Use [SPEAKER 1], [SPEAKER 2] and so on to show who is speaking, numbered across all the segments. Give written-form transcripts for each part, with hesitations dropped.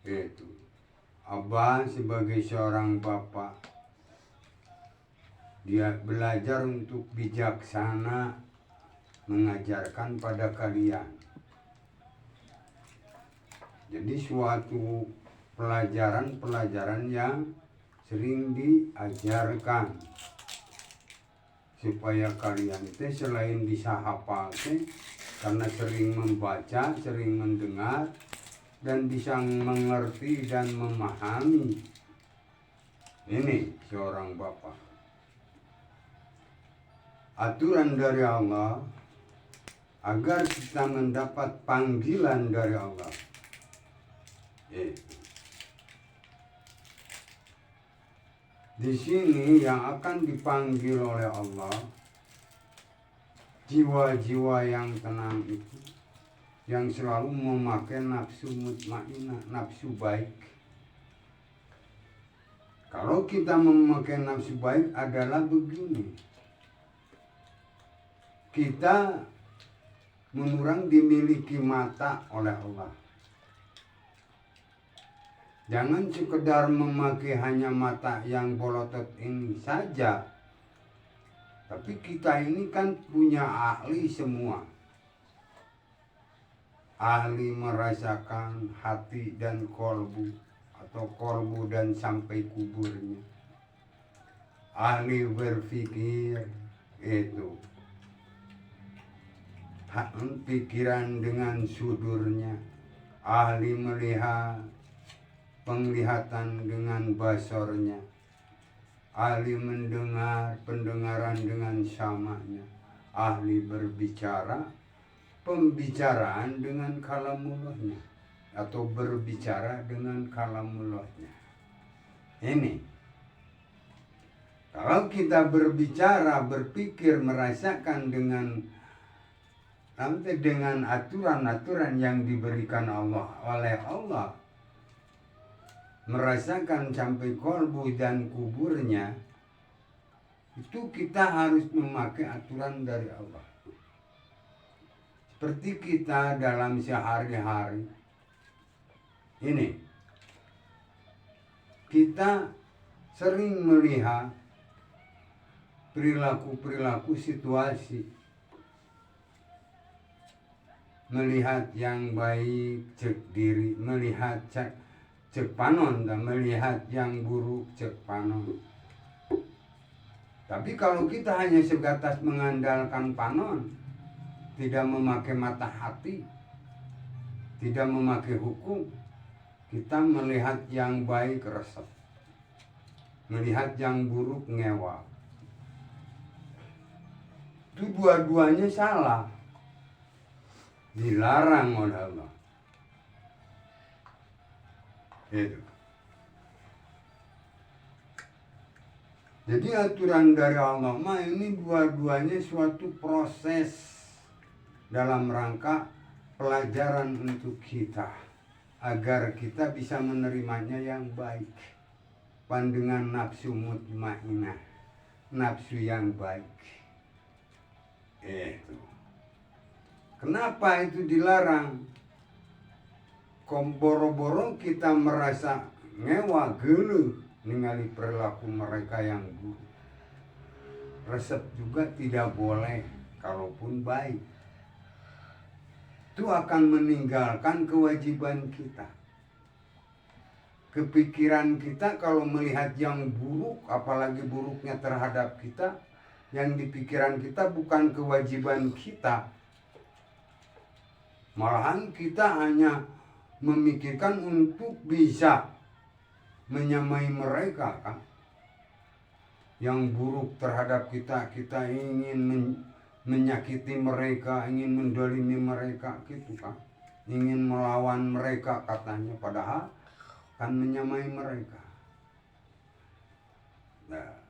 [SPEAKER 1] Itu Abah sebagai seorang bapak, dia belajar untuk bijaksana mengajarkan pada kalian. Jadi suatu pelajaran-pelajaran yang sering diajarkan supaya kalian itu selain bisa hafal karena sering membaca, sering mendengar, dan bisa mengerti dan memahami. Ini seorang bapak. Aturan dari Allah agar kita mendapat panggilan dari Allah. Di sini yang akan dipanggil oleh Allah jiwa-jiwa yang tenang itu, yang selalu memakai nafsu mutmainah, nafsu baik. Kalau kita memakai nafsu baik adalah begini. Kita menurang dimiliki mata oleh Allah. Jangan sekedar memakai hanya mata yang bolotot ini saja. Tapi kita ini kan punya ahli semua. Ahli merasakan hati dan kolbu, atau kolbu dan sampai kuburnya. Ahli berpikir itu. Pikiran dengan sudurnya. Ahli melihat, penglihatan dengan basornya. Ahli mendengar, pendengaran dengan samanya. Ahli berbicara, pembicaraan dengan kalamullahnya, atau berbicara dengan kalamullahnya. Ini kalau kita berbicara, berpikir, merasakan dengan aturan-aturan yang diberikan Allah oleh Allah, merasakan sampai kolbu dan kuburnya, itu kita harus memakai aturan dari Allah. Seperti kita dalam sehari-hari ini, kita sering melihat perilaku-perilaku situasi, melihat yang baik cek diri, melihat cek panon, dan melihat yang buruk cek panon. Tapi kalau kita hanya sebatas mengandalkan panon, tidak memakai mata hati, tidak memakai hukum, kita melihat yang baik resep, melihat yang buruk ngewa. Itu dua-duanya salah, dilarang oleh Allah. Itu. Jadi aturan dari Allah ini dua-duanya suatu proses dalam rangka pelajaran untuk kita, agar kita bisa menerimanya yang baik. Pandangan nafsu mutmainah, nafsu yang baik. Itu. Kenapa itu dilarang? Boro-boro kita merasa ngewa, geluh ningali perilaku mereka yang buruk. Resep juga tidak boleh, kalaupun baik. Itu akan meninggalkan kewajiban kita. Kepikiran kita kalau melihat yang buruk, apalagi buruknya terhadap kita, yang di pikiran kita bukan kewajiban kita. Malahan kita hanya memikirkan untuk bisa menyamai mereka kan. Yang buruk terhadap kita, kita ingin menyakiti mereka, ingin mendolimi mereka gitu kan. Ingin melawan mereka katanya, padahal kan menyamai mereka. Nah,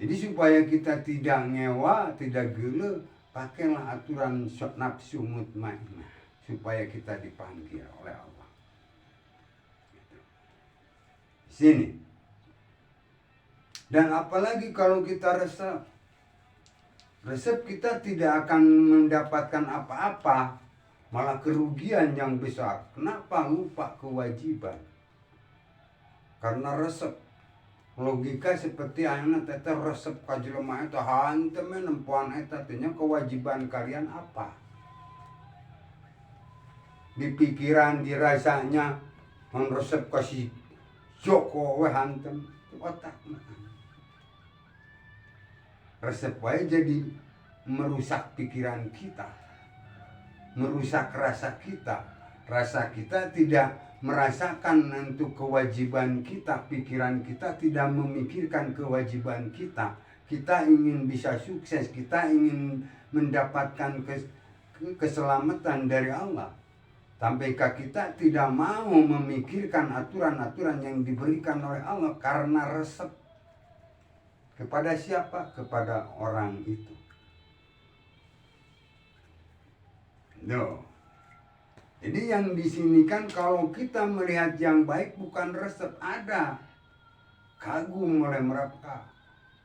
[SPEAKER 1] jadi supaya kita tidak ngewa, tidak gele, pakailah aturan nafsu mutmainah supaya kita dipanggil oleh Allah. Sini. Dan apalagi kalau kita resep. Resep kita tidak akan mendapatkan apa-apa, malah kerugian yang besar. Kenapa lupa kewajiban? karena resep. Logika seperti anak teteh resep ka jelema eta hantem nempuan eta teh kewajiban kalian apa? Di pikiran dirasanya resep kasih Joko we hantem otak. Resep wae jadi merusak pikiran kita, merusak rasa kita. Rasa kita tidak merasakan untuk kewajiban kita, pikiran kita tidak memikirkan kewajiban kita. Kita ingin bisa sukses, kita ingin mendapatkan keselamatan dari Allah. Sampaikah kita tidak mau memikirkan aturan-aturan yang diberikan oleh Allah karena resep. Kepada siapa? Kepada orang itu. No. Jadi yang di sini kan kalau kita melihat yang baik bukan resep, ada kagum oleh mereka.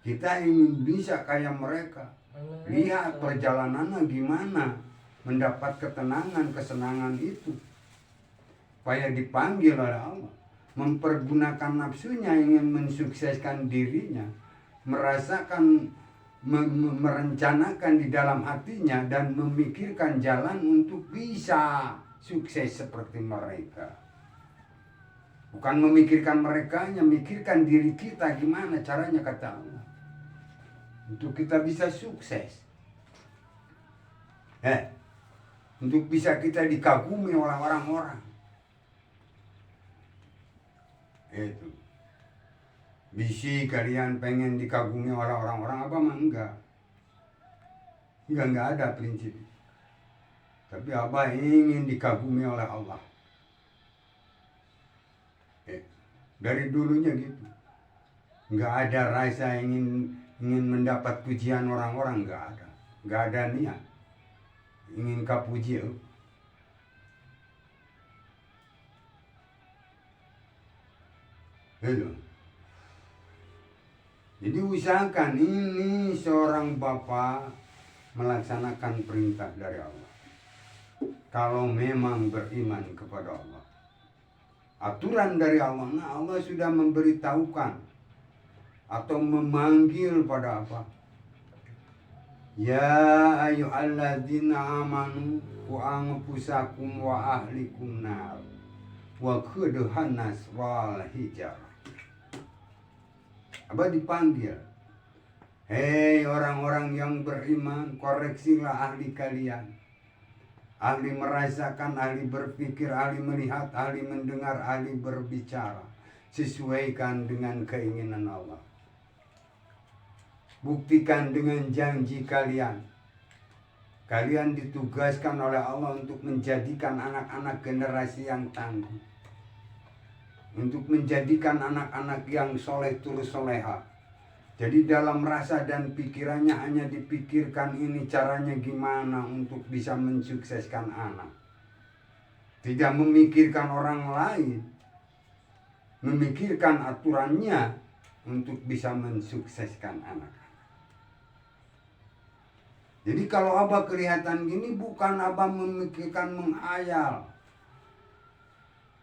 [SPEAKER 1] Kita ingin bisa kayak mereka. Lihat perjalanannya gimana, mendapat ketenangan, kesenangan itu. Supaya dipanggil oleh Allah, mempergunakan nafsunya ingin mensukseskan dirinya, merasakan, merencanakan di dalam hatinya dan memikirkan jalan untuk bisa sukses seperti mereka. Bukan memikirkan mereka, hanya memikirkan diri kita gimana caranya kata Allah untuk kita bisa sukses. Untuk bisa kita dikagumi oleh orang-orang. Itu. Bisi kalian pengen dikagumi oleh orang-orang apa mah enggak. Enggak ada prinsip. Tapi Abah ingin dikagumi oleh Allah. Dari dulunya gitu. Enggak ada rasa ingin mendapat pujian orang-orang, enggak ada. Enggak ada niat ingin kapuji. Gitu. Jadi usahakan ini seorang bapak melaksanakan perintah dari Allah. Kalau memang beriman kepada Allah. Aturan dari Allah, nah Allah sudah memberitahukan atau memanggil pada apa? Ya ayyuhalladzina amanu wa anfusakum wa ahlikum nar wa quduhan nas wal hijar. Abah dipanggil, hei orang-orang yang beriman, koreksilah ahli kalian. Ahli merasakan, ahli berpikir, ahli melihat, ahli mendengar, ahli berbicara. Sesuaikan dengan keinginan Allah. Buktikan dengan janji kalian. Kalian ditugaskan oleh Allah untuk menjadikan anak-anak generasi yang tangguh. Untuk menjadikan anak-anak yang soleh terus soleha. Jadi dalam rasa dan pikirannya hanya dipikirkan ini caranya gimana untuk bisa mensukseskan anak. Tidak memikirkan orang lain. Memikirkan aturannya untuk bisa mensukseskan anak. Jadi kalau Abah kelihatan gini bukan Abah memikirkan menghayal.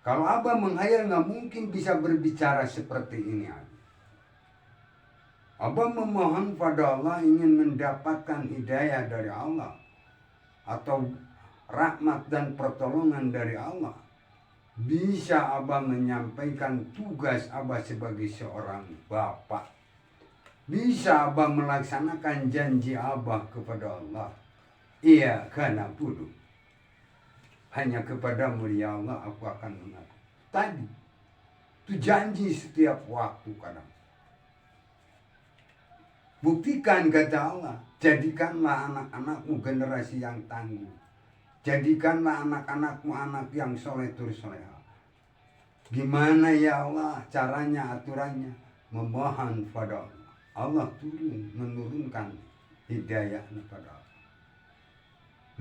[SPEAKER 1] Kalau Abah menghayal nggak mungkin bisa berbicara seperti ini. Abah memohon pada Allah ingin mendapatkan hidayah dari Allah. Atau rahmat dan pertolongan dari Allah. Bisa Abah menyampaikan tugas Abah sebagai seorang bapak. Bisa Abah melaksanakan janji Abah kepada Allah. Iya karena budu. Hanya kepadamu ya Allah aku akan mengabdi. Tadi. Itu janji setiap waktu kadang. Buktikan kata Allah. Jadikanlah anak-anakmu generasi yang tangguh. Jadikanlah anak-anakmu anak yang soleh terus soleha. Gimana ya Allah caranya, aturannya? Memohon pada Allah. Allah menurunkan hidayah kepada Allah.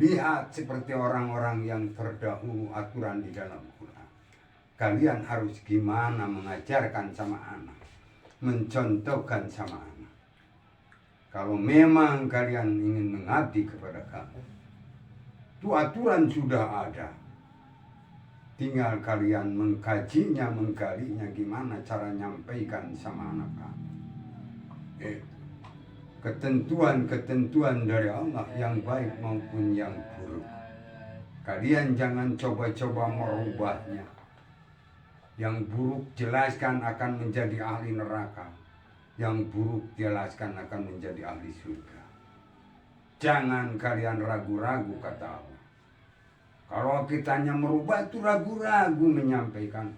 [SPEAKER 1] Lihat seperti orang-orang yang terdahulu aturan di dalam Quran. Kalian harus gimana mengajarkan sama anak. Mencontohkan sama anak. Kalau memang kalian ingin mengabdi kepada kamu. Itu aturan sudah ada. Tinggal kalian menggalinya gimana cara nyampaikan sama anak-anak. Ketentuan-ketentuan dari Allah yang baik maupun yang buruk. Kalian jangan coba-coba merubahnya. Yang buruk jelaskan akan menjadi ahli neraka. Yang buruk jelaskan akan menjadi ahli surga. Jangan kalian ragu-ragu, kata Allah. Kalau kitanya merubah itu ragu-ragu menyampaikan.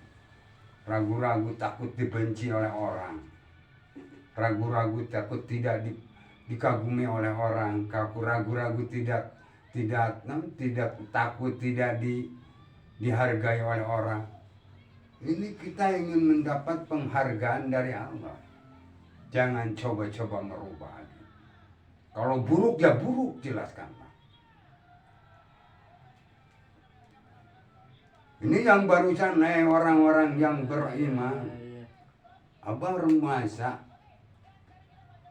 [SPEAKER 1] Ragu-ragu takut dibenci oleh orang. Ragu-ragu takut tidak dikagumi oleh orang. Ragu-ragu tidak takut tidak dihargai oleh orang. Ini kita ingin mendapat penghargaan dari Allah. Jangan coba-coba merubah. Kalau buruk ya buruk, jelaskanlah. Ini yang barusan orang-orang yang beriman. Abang remaja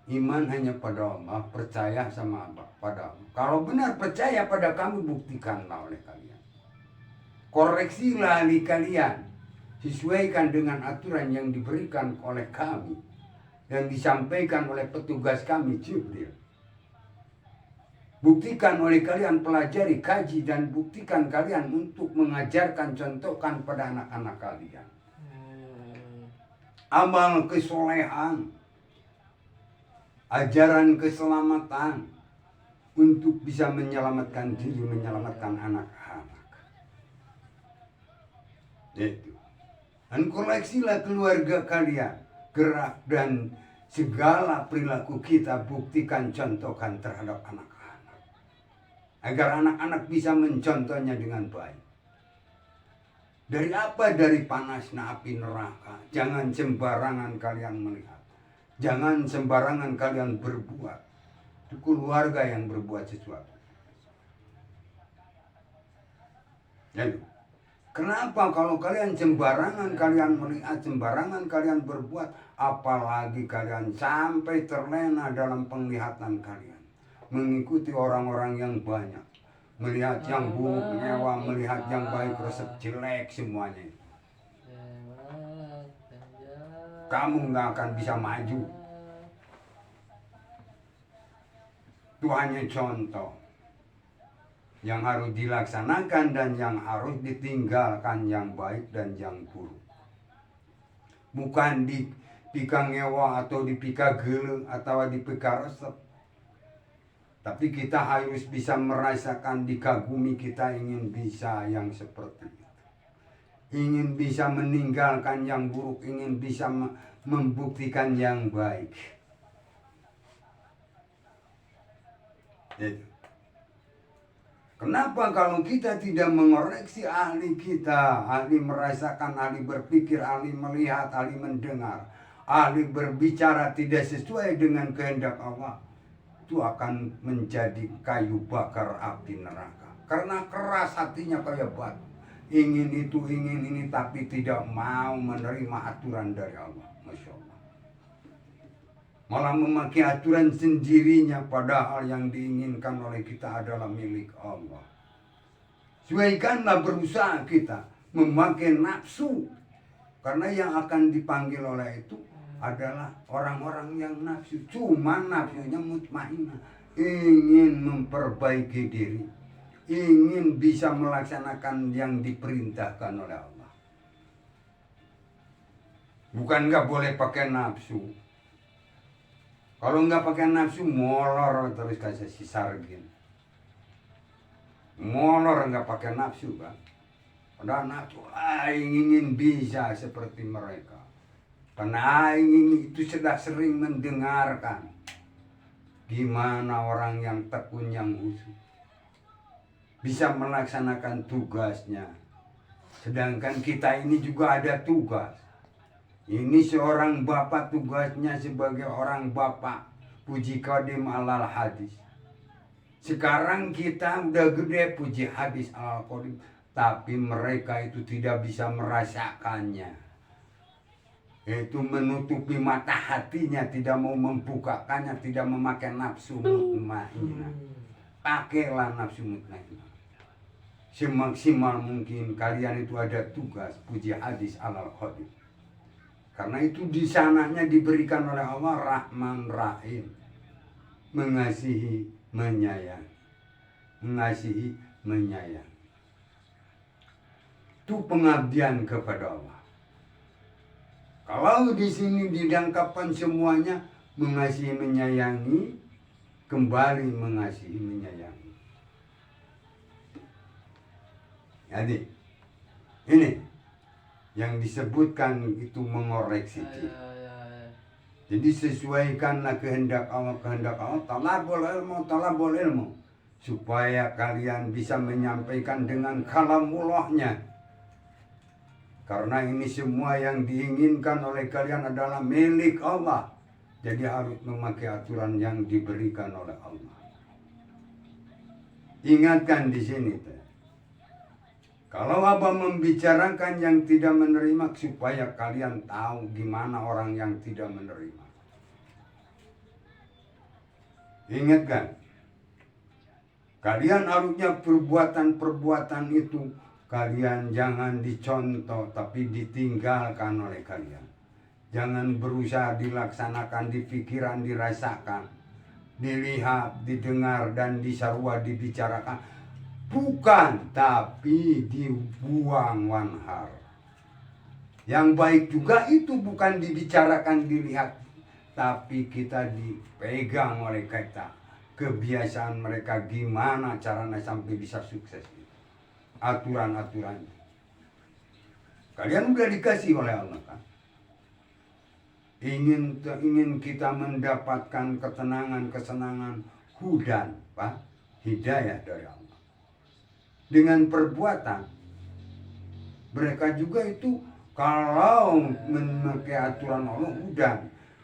[SPEAKER 1] iman hanya pada Allah, percaya sama Allah, pada Allah. Kalau benar percaya pada kami, buktikanlah oleh kalian. Koreksilah kalian. Sesuaikan dengan aturan yang diberikan oleh kami. Yang disampaikan oleh petugas kami, Jibril. Buktikan oleh kalian, pelajari, kaji, dan buktikan kalian untuk mengajarkan, contohkan pada anak-anak kalian. Amal kesolehan, ajaran keselamatan untuk bisa menyelamatkan diri, menyelamatkan anak-anak. Itu. Dan koleksilah keluarga kalian, gerak dan segala perilaku kita buktikan, contohkan terhadap anak-anak. Agar anak-anak bisa mencontohnya dengan baik. Dari apa? Dari panasnya api neraka. Jangan sembarangan kalian melihat. Jangan sembarangan kalian berbuat. Itu keluarga yang berbuat sesuatu. Jadi, kenapa kalau kalian sembarangan kalian melihat, sembarangan kalian berbuat, apalagi kalian sampai terlena dalam penglihatan kalian. Mengikuti orang-orang yang banyak. Melihat yang buruk, mewah, melihat yang baik, resep, jelek semuanya. Kamu nggak akan bisa maju. Itu hanya contoh yang harus dilaksanakan dan yang harus ditinggalkan, yang baik dan yang buruk. Bukan dipika ngewa atau dipika gele atau dipika resep. Tapi kita harus bisa merasakan, dikagumi, kita ingin bisa yang seperti itu. Ingin bisa meninggalkan yang buruk, ingin bisa membuktikan yang baik. Itu. Kenapa kalau kita tidak mengoreksi ahli kita, ahli merasakan, ahli berpikir, ahli melihat, ahli mendengar, ahli berbicara tidak sesuai dengan kehendak Allah, itu akan menjadi kayu bakar api neraka. Karena keras hatinya kayak batu. Ingin itu, ingin ini, tapi tidak mau menerima aturan dari Allah. Masya Allah. Malah memakai aturan sendirinya, padahal yang diinginkan oleh kita adalah milik Allah. Sesuaikanlah berusaha kita memakai nafsu. Karena yang akan dipanggil oleh itu adalah orang-orang yang nafsu. Cuma nafsunya mutmainah. Ingin memperbaiki diri. Ingin bisa melaksanakan yang diperintahkan oleh Allah. Bukan nggak boleh pakai nafsu. Kalau nggak pakai nafsu, molor terus kasih si sargin. Molor nggak pakai nafsu kan. Padahal nafsu, ingin bisa seperti mereka. Karena ingin itu sudah sering mendengarkan. Gimana orang yang tekun, yang khusyuk bisa melaksanakan tugasnya. Sedangkan kita ini juga ada tugas. Ini seorang bapak tugasnya sebagai orang bapak. Puji qadim alal hadis. Sekarang kita udah gede, puji hadis alal qadim. Tapi mereka itu tidak bisa merasakannya. Itu menutupi mata hatinya, tidak mau membukakannya, tidak memakai nafsu mutmainah. Pakailah nafsu mutmainah. semaksimal mungkin kalian itu ada tugas puji hadis alal qadir. Karena itu di sananya diberikan oleh Allah Rahman Rahim, mengasihi, menyayang, mengasihi, menyayang. Itu pengabdian kepada Allah. Kalau di sini didangkapkan semuanya mengasihi, menyayangi, kembali mengasihi, menyayangi. Jadi ini yang disebutkan itu mengoreksi diri. Jadi sesuaikanlah kehendak Allah, talabul ilmu, supaya kalian bisa menyampaikan dengan kalamullahnya. Karena ini semua yang diinginkan oleh kalian adalah milik Allah. Jadi harus memakai aturan yang diberikan oleh Allah. Ingatkan di sini, kalau Abah membicarakan yang tidak menerima, supaya kalian tahu gimana orang yang tidak menerima. Ingatkan, kalian harusnya perbuatan-perbuatan itu kalian jangan dicontoh, tapi ditinggalkan oleh kalian. Jangan berusaha dilaksanakan di pikiran, dirasakan, dilihat, didengar, dan disarua, dibicarakan. Bukan, tapi dibuang wanhar. Yang baik juga itu bukan dibicarakan, dilihat, tapi kita dipegang oleh kita. Kebiasaan mereka gimana caranya sampai bisa sukses. Aturan-aturannya. Kalian udah dikasih oleh Allah kan? Ingin kita mendapatkan ketenangan, kesenangan, hudan, Pak, hidayah dari Allah. Dengan perbuatan mereka juga itu kalau memakai aturan Allah hudan,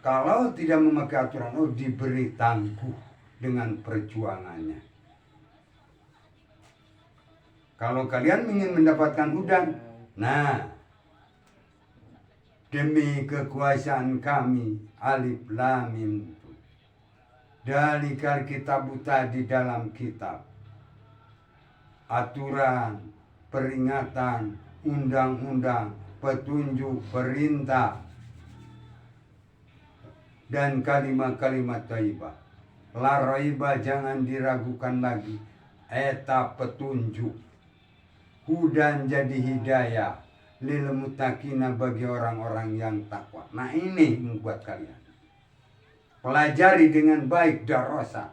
[SPEAKER 1] kalau tidak memakai aturan Allah diberi tangguh dengan perjuangannya. Kalau kalian ingin mendapatkan hudan, nah, demi kekuasaan kami, alif lam mim, dalikal kitab di dalam kitab, aturan, peringatan, undang-undang, petunjuk, perintah, dan kalimat-kalimat thayyibah. La raiba, jangan diragukan lagi. Eta petunjuk. Hudan jadi hidayah. Lil muttaqina, bagi orang-orang yang takwa. Nah ini membuat kalian pelajari dengan baik darasa,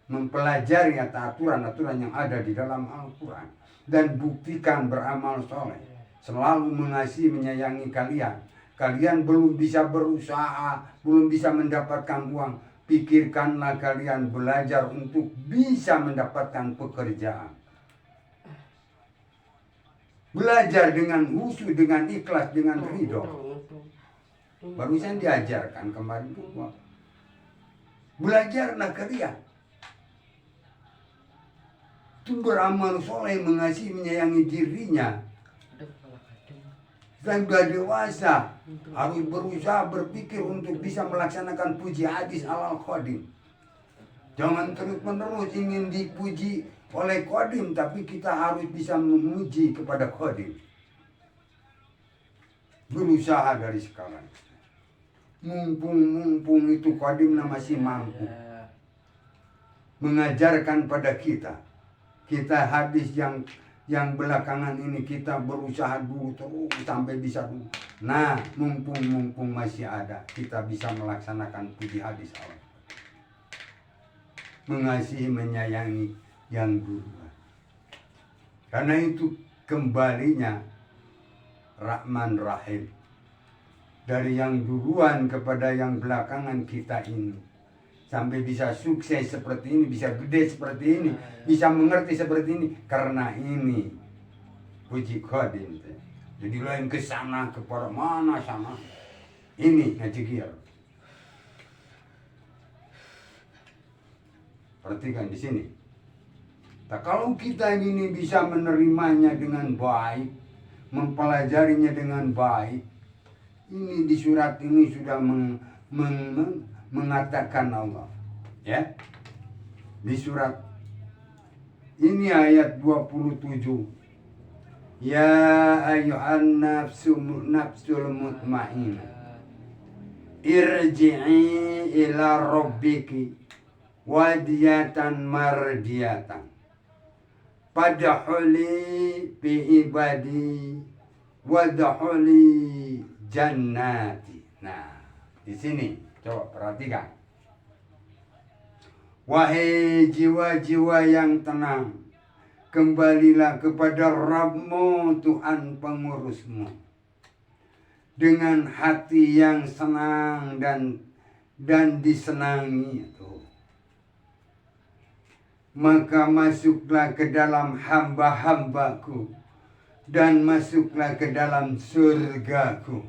[SPEAKER 1] mempelajari aturan-aturan yang ada di dalam Al-Quran, dan buktikan beramal soleh, selalu mengasihi, menyayangi kalian. Kalian belum bisa berusaha, belum bisa mendapatkan uang, pikirkanlah kalian belajar untuk bisa mendapatkan pekerjaan. Belajar dengan khusyuk, dengan ikhlas, dengan ridho. Barusan diajarkan kemarin tuh, belajarlah kalian itu beramal soleh, mengasihi, menyayangi dirinya. Dan sudah dewasa, harus berusaha berpikir untuk bisa melaksanakan puji hadis alal qadim. Jangan terus-menerus ingin dipuji oleh qadim, tapi kita harus bisa memuji kepada qadim. Berusaha dari sekarang. Mumpung itu qadim masih mampu mengajarkan pada kita. Kita hadis yang belakangan ini kita berusaha dulu terus sampai bisa dulu. Nah, mumpung masih ada, kita bisa melaksanakan puji hadis Allah. Mengasihi, menyayangi yang duluan. Karena itu kembalinya Rahman Rahim. Dari yang duluan kepada yang belakangan kita ini. Sampai bisa sukses seperti ini, bisa gede seperti ini, bisa mengerti seperti ini. Karena ini puji qadim. Jadi lain ke sana, kepada mana sana. Ini ngajikir. Perhatikan di sini. Nah, kalau kita ini bisa menerimanya dengan baik, mempelajarinya dengan baik, ini di surat ini sudah mengatakan Allah, ya, di surat Ini ayat 27. Ya ayyuhan nafsul mutmainnah irji'i ila rabbiki wadiyatan mardiyatan padkhuli fi ibadi wadkhuli jannati. Nah, di sini coba perhatikan. Wahai jiwa-jiwa yang tenang, kembalilah kepada Rabbmu, Tuhan pengurusmu, dengan hati yang senang dan disenangi itu. Maka masuklah ke dalam hamba-hambaku dan masuklah ke dalam surgaku.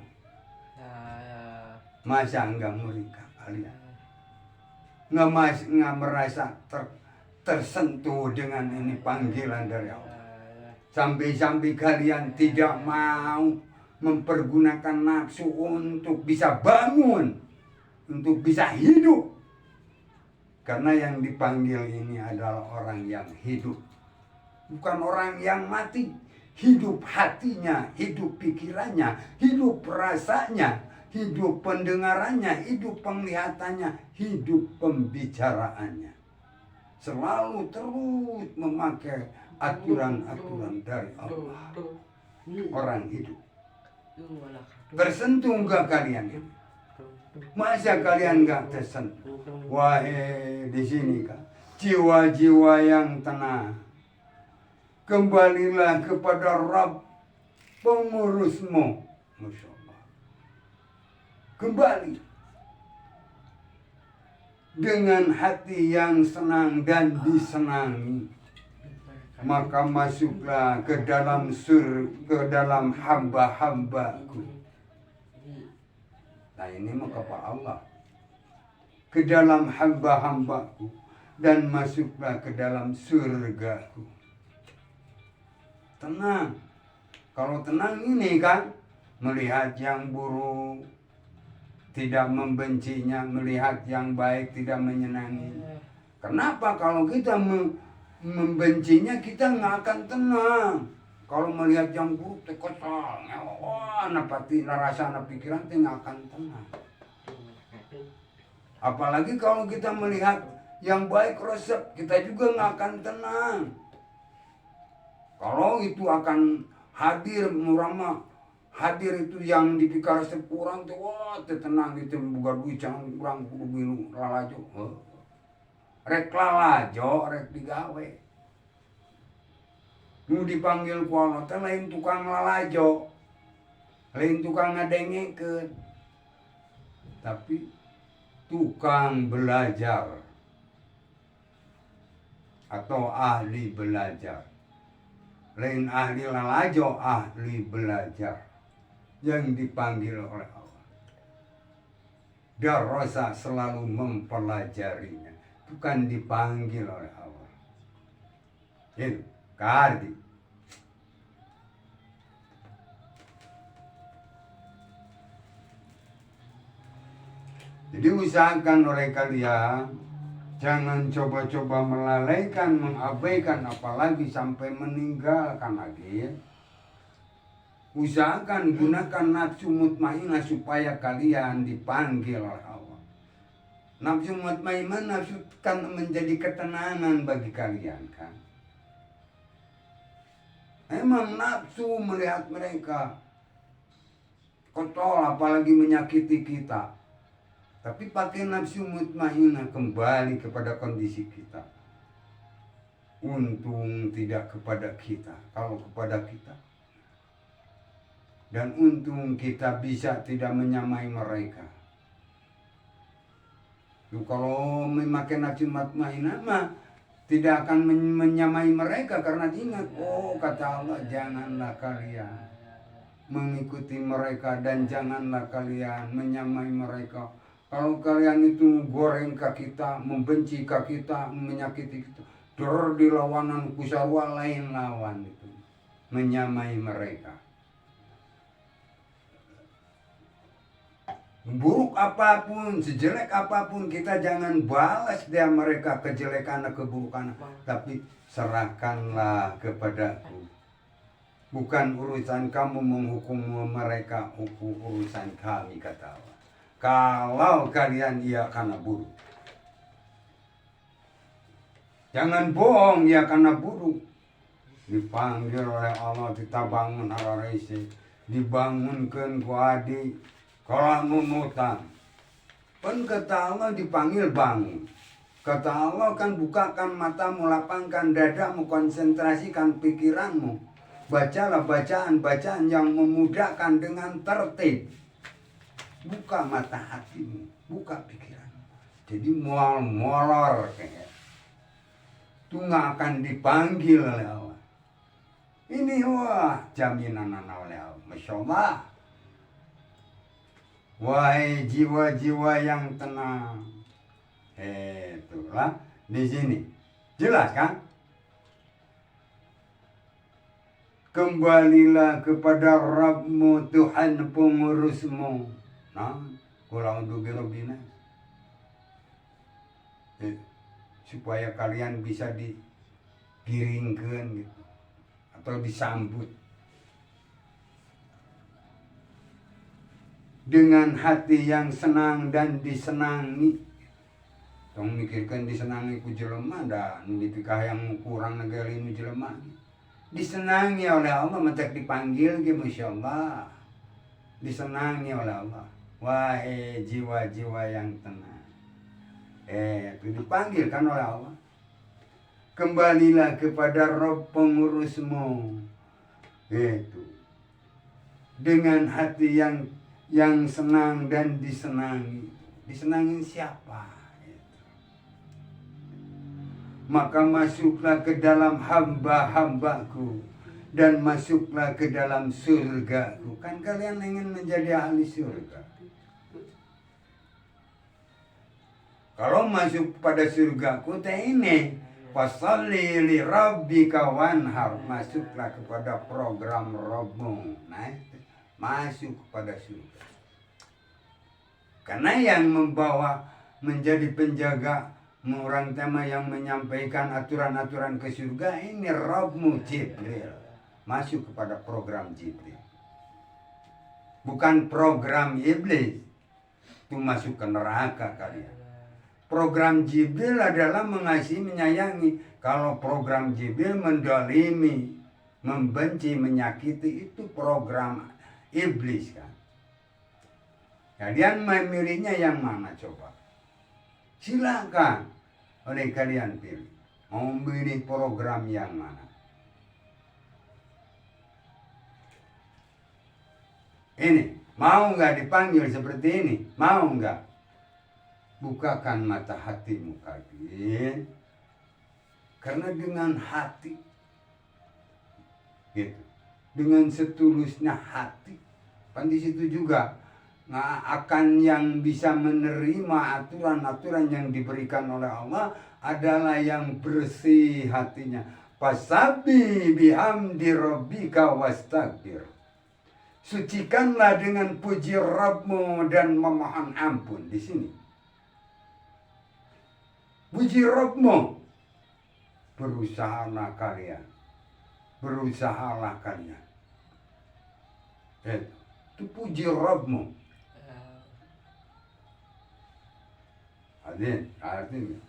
[SPEAKER 1] Masa enggak mereka kalian? Nggak merasa tersentuh dengan ini panggilan dari Allah. Sampai-sampai kalian tidak mau mempergunakan nafsu untuk bisa bangun, untuk bisa hidup. Karena yang dipanggil ini adalah orang yang hidup, bukan orang yang mati. Hidup hatinya, hidup pikirannya, hidup rasanya, hidup pendengarannya, hidup penglihatannya, hidup pembicaraannya. Selalu terus memakai aturan-aturan dari Allah. Orang hidup. Tersentuh enggak kalian? Masa kalian enggak tersentuh? Wahai di sini kan, jiwa-jiwa yang tenang, kembalilah kepada Rabb pengurusmu. Masya Allah. Kembali dengan hati yang senang dan disenangi, maka masuklah ke dalam hamba-hambaku. Nah, ini mau kepada Allah, ke dalam hamba-hambaku, dan masuklah ke dalam surgaku. Tenang. Kalau tenang ini kan, melihat yang buruk tidak membencinya, melihat yang baik tidak menyenangi. Kenapa? Kalau kita membencinya, kita nggak akan tenang. Kalau melihat yang buruk, kesal, wah, napati rasa, pikiran, nggak akan tenang. Apalagi kalau kita melihat yang baik, resep, kita juga nggak akan tenang. Kalau itu akan hadir murama, hadir itu yang dipikir sepurang tuh, wah tenang gitu, buka duit jangan kurang kudu bilu lalajo, rek lalajo, rek digawe. Nu dipanggil kuala teh lain tukang lalajo, lain tukang ngadengekeun, tapi tukang belajar atau ahli belajar. Lain ahli lalajo, ahli belajar yang dipanggil oleh Allah. Darasa selalu mempelajarinya, bukan dipanggil oleh Allah. Itu kardi. Jadi usahakan oleh kalian, jangan coba-coba melalaikan, mengabaikan, apalagi sampai meninggalkan lagi. Usahakan gunakan nafsu mutmainnah supaya kalian dipanggil oleh Allah. Nafsu mutmainnah, nafsu kan menjadi ketenangan bagi kalian kan. Emang nafsu melihat mereka kotor, apalagi menyakiti kita. Tapi pakai nafsu mutmainnah, kembali kepada kondisi kita. Untung tidak kepada kita, kalau kepada kita. Dan untung kita bisa tidak menyamai mereka. Kalau memakai nafsu mutmainnah mah tidak akan menyamai mereka, karena ingat, oh kata Allah, janganlah kalian mengikuti mereka dan janganlah kalian menyamai mereka. Kalau kalian itu goreng ke kita, membenci ke kita, menyakiti kita, di lawanan kusarwa lain lawan itu, menyamai mereka. Buruk apapun, sejelek apapun, kita jangan balas dia mereka kejelekan dan keburukan, tapi serahkanlah kepadaku. Bukan urusan kamu menghukum mereka, hukum urusan kami, kata Allah. Kalau kalian ia karena buruk, jangan bohong ya karena buruk. Dipanggil oleh Allah, kita bangun ararese, dibangunkan ku adik, kalau nunutan. Kan kata Allah dipanggil bangun. Kata Allah kan bukakan matamu, lapangkan dadamu, konsentrasikan pikiranmu. Bacalah bacaan-bacaan yang memudahkan dengan tertib. Buka mata hatimu, buka pikiranmu. Jadi molor kayak itu nggak akan dipanggil oleh Allah. Ini wah jaminan oleh Allah. Masya Allah. Wahai jiwa-jiwa yang tenang. Itulah di sini. Jelas kan? Kembalilah kepada Rabbmu, Tuhan pengurusmu. Nah, kurang dugil supaya kalian bisa digiringkan gitu, atau disambut dengan hati yang senang dan disenangi. Tong mikirkan disenangi ku jelema da nu dipikah yang kurang negara ini jelema. Disenangi oleh Allah, mentek dipanggil ge masyaallah. Disenangi oleh Allah. Wahai jiwa-jiwa yang tenang. Itu dipanggil kan oleh Allah. Kembalilah kepada Rabb pengurusmu. Itu. Dengan hati yang senang dan disenangi. Disenangi siapa? Maka masuklah ke dalam hamba-hambaku dan masuklah ke dalam surgaku. Kan kalian ingin menjadi ahli surga. Kalau masuk pada surgaku teh ini fasholli li rabbika wanhar, masuklah kepada program Rabbmu. Nah, masuk kepada surga. Karena yang membawa menjadi penjaga orang tema yang menyampaikan aturan-aturan ke surga ini Rabbmu Jibril. Masuk kepada program Jibril. Bukan program iblis. Itu masuk ke neraka kalian. Program Jibril adalah mengasihi, menyayangi. Kalau program Jibril mendolimi, membenci, menyakiti, itu program iblis kan. Kalian memilihnya yang mana coba? Silakan oleh kalian pilih. Mau memilih program yang mana? Ini, mau nggak dipanggil seperti ini? Mau nggak? Bukakan mata hatimu kalian. Karena dengan hati, gitu, dengan setulusnya hati, kan di situ juga akan yang bisa menerima aturan-aturan yang diberikan oleh Allah adalah yang bersih hatinya. Fasabbih bihamdi rabbika wastaghfir. Sucikanlah dengan puji Rabbmu dan memohon ampun. Di sini puji Rabbmu. Berusahalah kalian. Berusahalah kalian. Itu puji Rabbmu. Artinya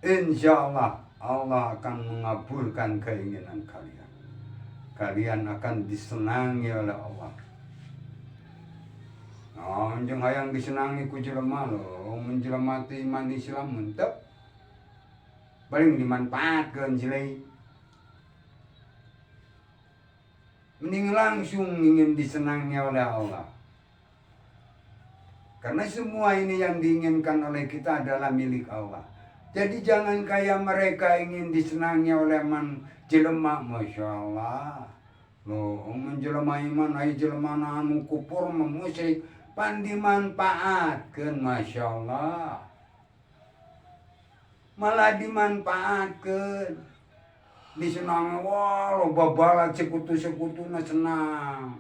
[SPEAKER 1] insya Allah Allah akan mengabulkan keinginan kalian. Kalian akan disenangi oleh Allah. Nah, anjing hayang disenangi ku jelema lo, menjelemati iman Islam mantep. Paling dimanfaatkan silai. Mending langsung ingin disenangi oleh Allah. Karena semua ini yang diinginkan oleh kita adalah milik Allah. Jadi jangan kayak mereka ingin disenangi oleh jelema, Masya Allah. Loh, menjelema iman, ay jelema anu kufur memusik, pan dimanfaatkan, Masya Allah. Malah dimanfaatkan. Disenangi, wah lo babalat sekutu-sekutuna senang.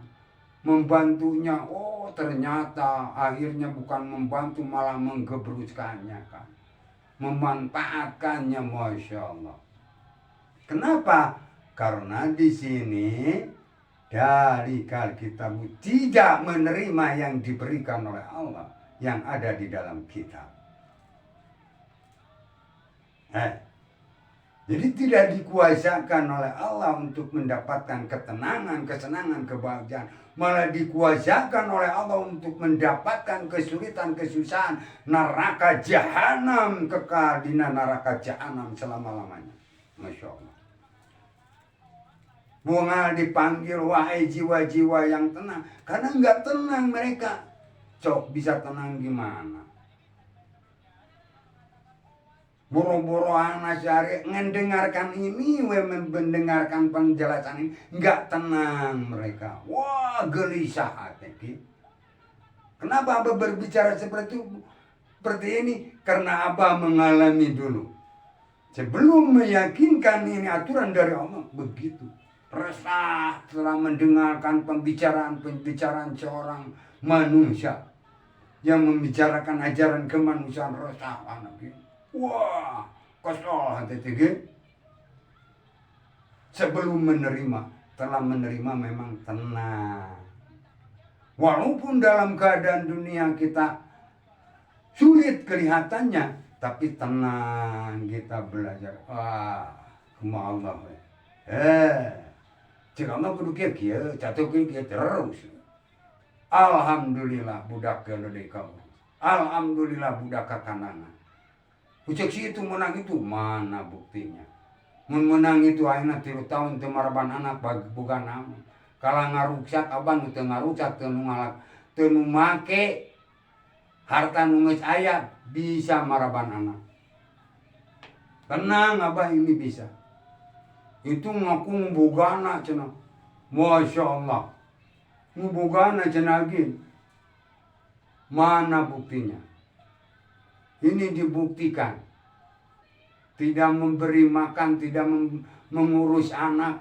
[SPEAKER 1] Membantunya, oh Oh ternyata akhirnya bukan membantu malah menggebruskannya kan. Memanfaatkannya, Masya Allah. Kenapa? Karena di sini dari Alkitab tidak menerima yang diberikan oleh Allah yang ada di dalam kitab. Jadi tidak dikuasakan oleh Allah untuk mendapatkan ketenangan, kesenangan, kebahagiaan. Malah dikuasakan oleh Allah untuk mendapatkan kesulitan, kesusahan, neraka jahanam, kekal di neraka jahanam selama-lamanya. Masya Allah. Bunga dipanggil, wahai jiwa-jiwa yang tenang. Karena nggak tenang mereka. Cok bisa tenang gimana? Boro-boro anak syari ngedengarkan ini, mendengarkan penjelasan ini, nggak tenang mereka. Wah, gelisah hati. Kenapa Abah berbicara seperti ini? Karena Abah mengalami dulu. Sebelum meyakinkan ini aturan dari Allah, begitu. Resah setelah mendengarkan pembicaraan seorang manusia yang membicarakan ajaran kemanusiaan, resah anak ini. Wah, kesal hati tiga. Sebelum menerima, telah menerima memang tenang. Walaupun dalam keadaan dunia kita sulit kelihatannya, tapi tenang kita belajar. Wah, kuma Allah. Jika Allah kudu kieu, jatuh kieu terus. Alhamdulillah budak keledai kau. Alhamdulillah budak kakanana. Ucek si itu menang itu mana buktinya? Menang itu akhirnya 3 tahun teu maraban anak bukan nama. Kalau ngaruksak abang teu ngaruksak teu make harta nu geus aya bisa maraban anak. Tenang abah ini bisa. Itu ngaku ngubogana cenah. Masya Allah. Ngubogana cenah lagi. Mana buktinya? Ini dibuktikan. Tidak memberi makan, tidak mengurus anak.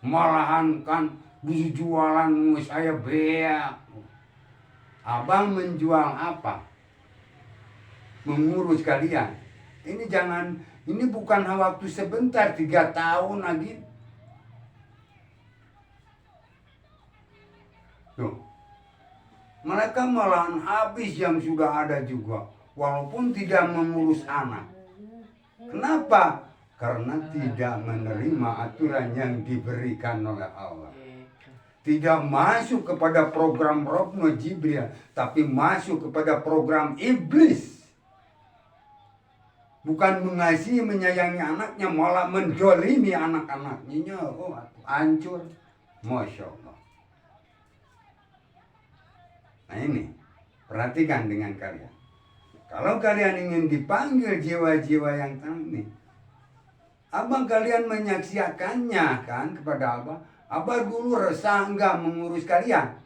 [SPEAKER 1] Malahan kan jualan saya beak. Abang menjual apa? Mengurus kalian. Ini bukan waktu sebentar, 3 tahun lagi. Tuh. Mereka malahan habis yang sudah ada juga. Walaupun tidak mengurus anak. Kenapa? Karena tidak menerima aturan yang diberikan oleh Allah. Tidak masuk kepada program Rohno Jibril, tapi masuk kepada program iblis. Bukan mengasihi, menyayangi anaknya, malah menzalimi anak-anaknya. Oh, hancur. Masya Allah. Nah ini, perhatikan dengan kalian. Kalau kalian ingin dipanggil jiwa-jiwa yang tenang nih, abang kalian menyaksikannya kan kepada abah. Abah dulu resah enggak mengurus kalian.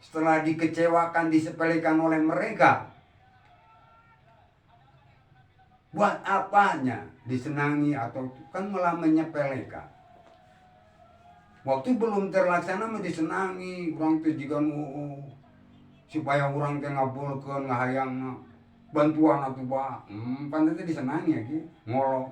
[SPEAKER 1] Setelah dikecewakan, disepelekan oleh mereka. Buat apanya disenangi atau kan malah menyepelekan. Waktu belum terlaksana mau disenangi, orang itu juga supaya orang teh ngabulkeun ngahayang bantuan atuh bah. Pan teh disenangi ya ki, ngolo.